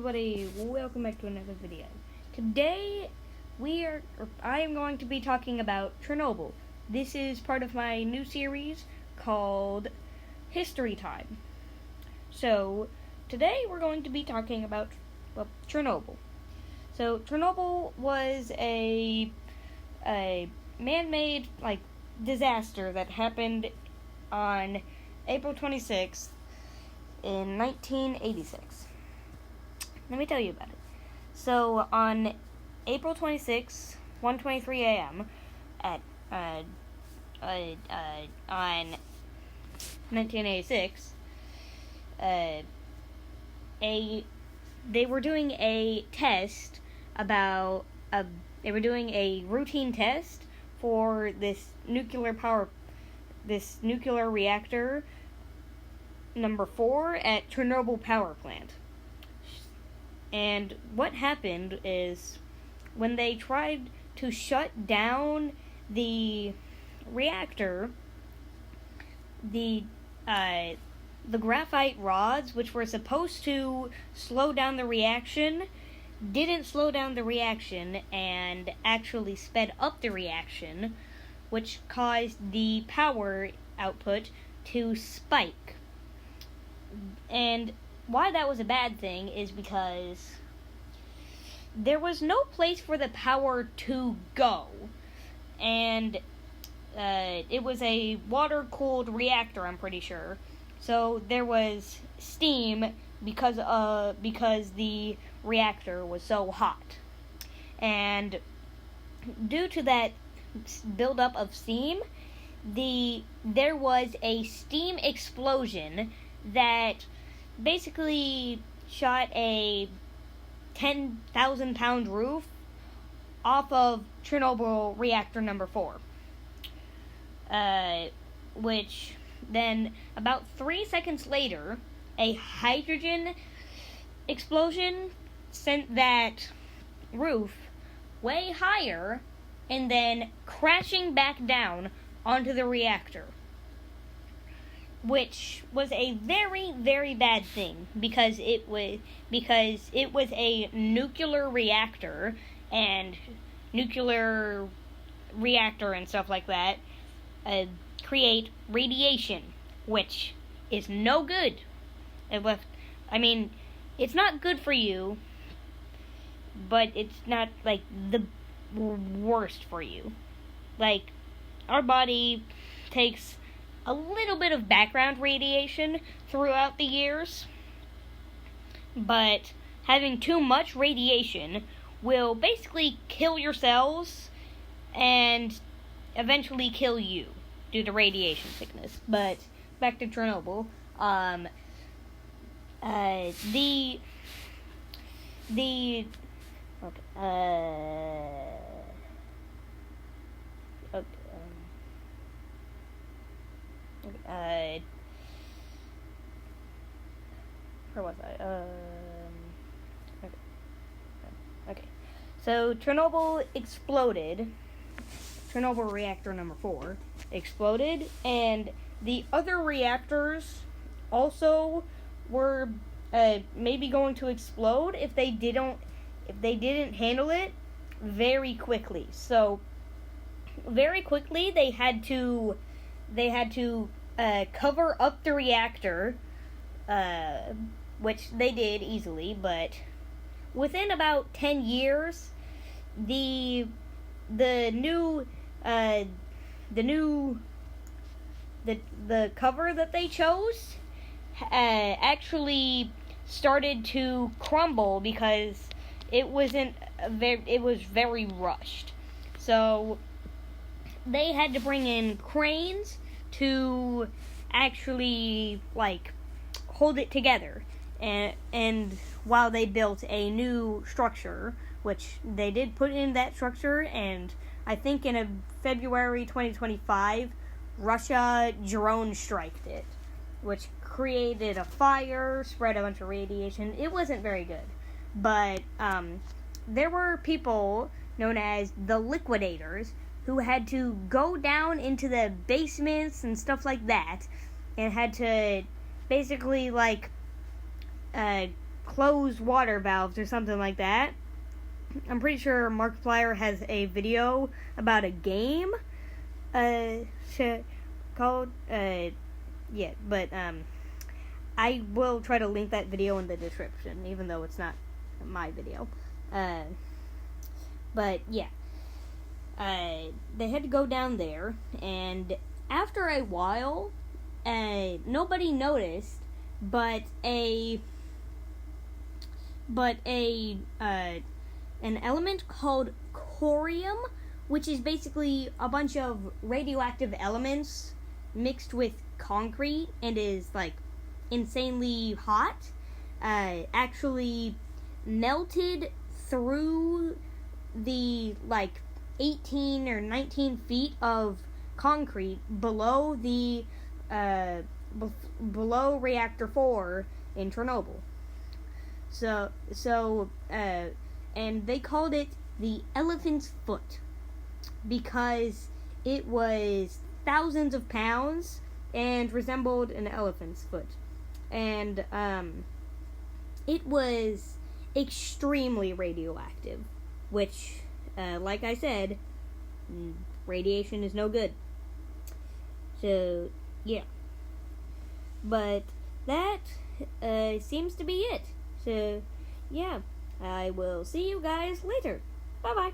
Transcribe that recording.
everybody, welcome back to another video. Today, I am going to be talking about Chernobyl. This is part of my new series called History Time. So, today we're going to be talking about, Chernobyl. So, Chernobyl was a man-made, disaster that happened on April 26th in 1986. Let me tell you about it. So, on April 26, 1:23 a.m. on 1986, they were doing a test they were doing a routine test for this nuclear reactor number 4 at Chernobyl power plant. And what happened is, when they tried to shut down the reactor, the graphite rods, which were supposed to slow down the reaction, didn't slow down the reaction and actually sped up the reaction, which caused the power output to spike. And why that was a bad thing is because there was no place for the power to go, and it was a water-cooled reactor, I'm pretty sure. So there was steam because the reactor was so hot, and due to that buildup of steam, there was a steam explosion that basically shot a 10,000-pound roof off of Chernobyl reactor number 4. Which then, about 3 seconds later, a hydrogen explosion sent that roof way higher and then crashing back down onto the reactor, which was a very, very bad thing because it was a nuclear reactor, and nuclear reactor and stuff like that create radiation, which is no good. It's not good for you, but it's not the worst for you. Our body takes a little bit of background radiation throughout the years, but having too much radiation will basically kill your cells and eventually kill you due to radiation sickness. But back to Chernobyl. Where was I? Okay. So Chernobyl exploded. Chernobyl reactor number 4 exploded, and the other reactors also were maybe going to explode if they didn't handle it very quickly. So very quickly they had to cover up the reactor, which they did easily, but within about 10 years, the cover that they chose actually started to crumble because it was very rushed. So they had to bring in cranes to actually hold it together, and while they built a new structure, which they did put in that structure, and I think in February 2025, Russia drone striked it, which created a fire, spread a bunch of radiation. It wasn't very good, but there were people known as the liquidators who had to go down into the basements and stuff like that, and had to basically closed water valves or something like that. I'm pretty sure Markiplier has a video about a game called but I will try to link that video in the description, even though it's not my video. But yeah, they had to go down there, and after a while, nobody noticed, but an element called corium, which is basically a bunch of radioactive elements mixed with concrete and is like insanely hot, actually melted through the like 18 or 19 feet of concrete below the below reactor 4 in Chernobyl. And they called it the elephant's foot because it was thousands of pounds and resembled an elephant's foot. And it was extremely radioactive, which, like I said, radiation is no good. So, yeah. But that seems to be it. So, yeah. I will see you guys later. Bye-bye.